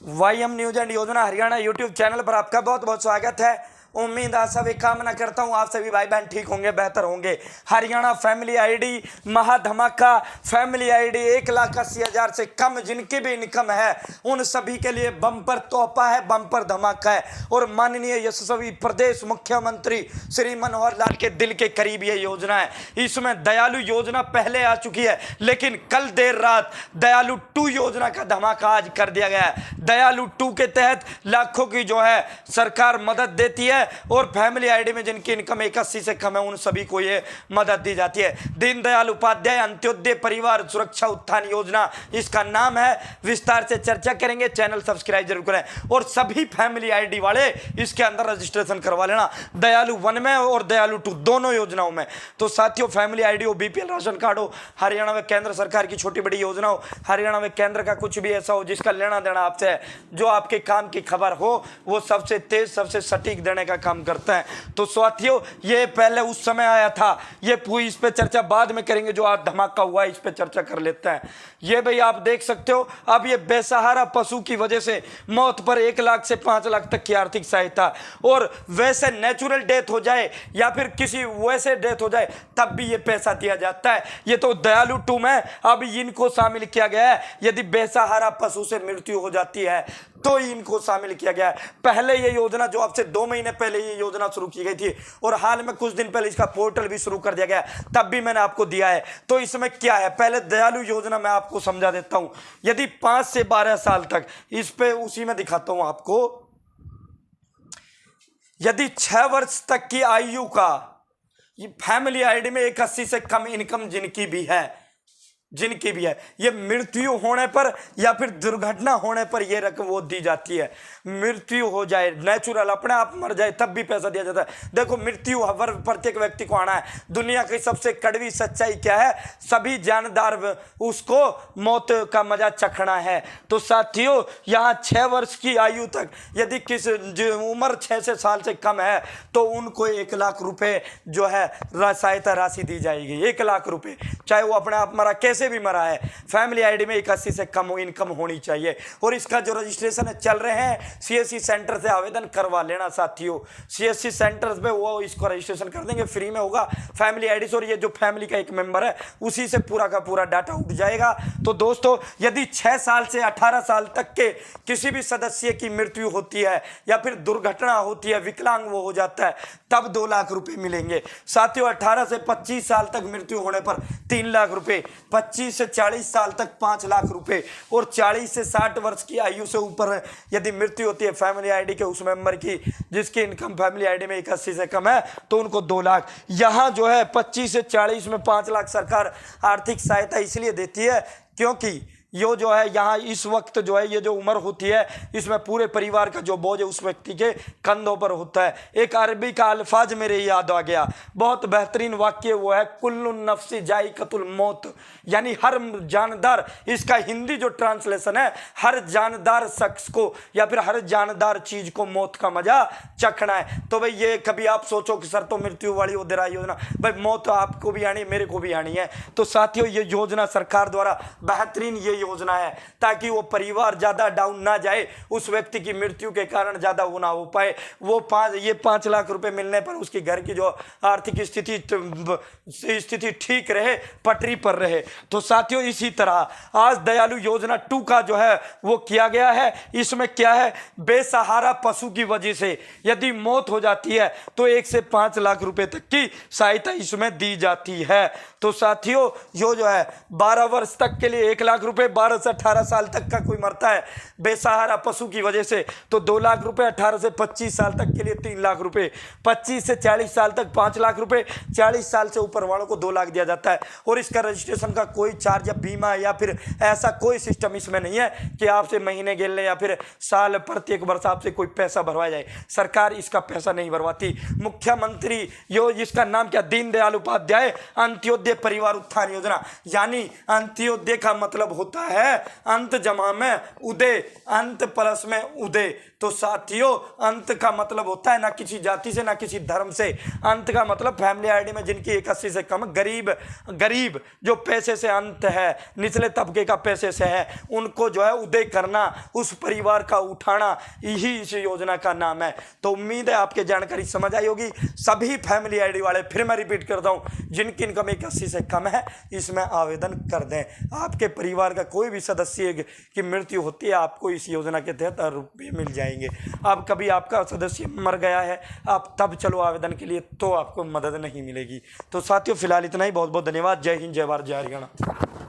वाईएम news and योजना Haryana YouTube channel पर आपका बहुत बहुत स्वागत है। उम्मीद आप सभी कामना करता हूं आप सभी भाई बहन ठीक होंगे, बेहतर होंगे। हरियाणा फैमिली आईडी महाधमाका फैमिली आईडी 1,80,000 से कम जिनकी भी इनकम है उन सभी के लिए बम्पर तोहफा है, बम्पर धमाका है। और माननीय यशस्वी प्रदेश मुख्यमंत्री श्री मनोहर लाल के दिल के करीब ये योजना है। इसमें दयालु योजना पहले आ चुकी है, लेकिन कल देर रात दयालु 2 योजना का धमाका आज कर दिया गया है। दयालु 2 के तहत लाखों की जो है सरकार मदद देती है और फैमिली आईडी में जिनकी इनकम 81 से कम है उन सभी को ये मदद दी जाती है। दीनदयाल उपाध्याय अंत्योदय परिवार सुरक्षा उत्थान योजना इसका नाम है। विस्तार से चर्चा करेंगे, चैनल सब्सक्राइब जरूर करें और सभी फैमिली आईडी वाले इसके अंदर रजिस्ट्रेशन करवा लेना, दयालु 1 में और दयालु 2 दोनों योजनाओं में। तो साथियों, फैमिली आईडी हो, बीपीएल राशन कार्ड हो, हरियाणा में केंद्र सरकार की छोटी बड़ी योजना हो, हरियाणा में केंद्र का कुछ भी ऐसा हो जिसका लेना देना आपसे है, जो आपके काम की खबर हो, वो सबसे तेज सबसे सटीक देने का काम करते हैं। तो साथियों, ये पहले उस समय आया था, ये पूरी इस पे चर्चा बाद में करेंगे। जो आज धमाका हुआ है इस पे चर्चा कर लेते हैं। ये भाई आप देख सकते हो, अब ये बेसहारा पशु की वजह से मौत पर 1 लाख से 5 लाख तक की आर्थिक सहायता, और वैसे नेचुरल डेथ हो जाए या फिर किसी वैसे डेथ हो जाए तब भी ये पैसा दिया जाता है। ये तो दयालु 2 में अब इनको शामिल किया गया है। यदि बेसहारा पशु से मृत्यु हो जाती है तो इनको शामिल किया गया है। पहले ये योजना जो अब से 2 महीने पहले ये योजना शुरू की गई थी और हाल में कुछ दिन पहले इसका पोर्टल भी शुरू कर दिया गया, तब भी मैंने आपको दिया है। तो इसमें क्या है, पहले दयालु योजना मैं आपको समझा देता हूं। यदि 5 से 12 साल तक, इस पे उसी में दिखाता हूं आपको, यदि 6 वर्ष तक की आयु का ये फैमिली आईडी में 81 से कम इनकम जिनकी भी है ये मृत्यु होने पर या फिर दुर्घटना होने पर ये रकम वो दी जाती है। मृत्यु हो जाए, नेचुरल अपने आप मर जाए तब भी पैसा दिया जाता है। देखो, मृत्यु हर प्रत्येक व्यक्ति को आना है। दुनिया की सबसे कड़वी सच्चाई क्या है, सभी जानदार उसको मौत का मजा चखना है। तो साथियों, यहाँ 6 वर्ष की आयु तक यदि किस उम्र 6 से साल से कम है तो उनको 1 लाख रुपए जो है सहायता राशि दी जाएगी। 1 लाख रुपए, चाहे वो अपने आप मरा कैसे भी मरा है, फैमिली आईडी में 81 से कम इनकम होनी चाहिए। और इसका जो रजिस्ट्रेशन चल रहे हैं, सीएससी सेंटर से आवेदन करवा लेना साथियों। सीएससी सेंटर पे वो इसको रजिस्ट्रेशन कर देंगे, फ्री में होगा फैमिली आईडी से, और ये जो फैमिली का एक मेंबर है उसी से पूरा का पूरा डाटा उठ जाएगा। तो दोस्तों, यदि 6 साल से 18 साल तक के किसी भी सदस्य की मृत्यु होती है या फिर दुर्घटना होती है, विकलांग वो हो जाता है, तब 2 लाख रुपए मिलेंगे। साथियों, 18 से 25 साल तक मृत्यु होने पर 3 लाख रुपए, 25 से 40 साल तक 5 लाख रुपए, और 40 से 60 वर्ष की आयु से ऊपर यदि मृत्यु होती है फैमिली आईडी के उस मेंबर की जिसकी इनकम फैमिली आईडी में 81 से कम है तो उनको 2 लाख। यहां जो है 25 से 40 में 5 लाख सरकार आर्थिक सहायता इसलिए देती है क्योंकि यो जो है यहाँ इस वक्त जो है ये जो उम्र होती है इसमें पूरे परिवार का जो बोझ है उस व्यक्ति के कंधों पर होता है। एक अरबी का अल्फाज मेरे याद आ गया, बहुत बेहतरीन वाक्य वो है, कुल्लुन नफ्सी जायकातुल मौत, यानी हर जानदार, इसका हिंदी जो ट्रांसलेशन है, हर जानदार शख्स को या फिर हर जानदार चीज को मौत का मजा चखना है। तो भाई ये कभी आप सोचो कि सर तो मृत्यु वाली उधर योजना, भाई मौत आपको भी आनी है, मेरे को भी आनी है। तो साथियों, ये योजना सरकार द्वारा बेहतरीन ये योजना है ताकि वो परिवार ज्यादा डाउन ना जाए, उस व्यक्ति की मृत्यु के कारण ज्यादा वो ना हो पाए। वो 5 लाख रुपए मिलने पर उसकी घर की जो आर्थिक स्थिति ठीक रहे, पटरी पर रहे। तो साथियों, इसी तरह आज दयालु योजना 2 का जो है वो किया गया है। इसमें क्या है, बेसहारा पशु की वजह से यदि मौत हो जाती है तो 1 से 5 लाख रुपए तक की सहायता इसमें दी जाती है। तो साथियों, जो है 12 वर्ष तक के लिए 1 लाख रुपए, 12 से 18 साल तक का कोई मरता है बेसहारा पशु की वजह से तो 2 लाख रुपए, 18 से 25 साल तक के लिए 3 लाख रुपए, 25 से 40 साल तक 5 लाख रुपए, 40 साल से ऊपर वालों को 2 लाख दिया जाता है। और इसका रजिस्ट्रेशन का कोई चार्ज या बीमा या फिर ऐसा कोई सिस्टम इसमें नहीं है कि आपसे महीने गेले या फिर साल प्रत्येक वर्ष आपसे कोई पैसा भरवाया जाए। सरकार इसका पैसा नहीं भरवाती। मुख्यमंत्री जिसका नाम क्या, दीनदयाल उपाध्याय अंत्योदय परिवार उत्थान योजना, यानी अंत्योदय का मतलब होता लिखा है अंत जमा में उदय, अंत प्लस में उदय। तो साथियों अंत का मतलब होता है ना किसी जाति से ना किसी धर्म से, अंत का मतलब फैमिली आईडी में जिनकी 81 से कम, गरीब जो पैसे से अंत है, निचले तबके का पैसे से है, उनको जो है उदय करना, उस परिवार का उठाना, यही इस योजना का नाम है। तो उम्मीद है आपके जानकारी समझ आई होगी। सभी फैमिली आईडी वाले, फिर मैं रिपीट करता हूं, जिनकी इनकम 81 से कम है इसमें आवेदन कर दें। आपके परिवार का कोई भी सदस्य की मृत्यु होती है आपको इस योजना के तहत रुपये मिल जाएंगे। अब कभी आपका सदस्य मर गया है आप तब चलो आवेदन के लिए, तो आपको मदद नहीं मिलेगी। तो साथियों फिलहाल इतना ही। बहुत बहुत धन्यवाद। जय हिंद, जय भारत, जय हरियाणा।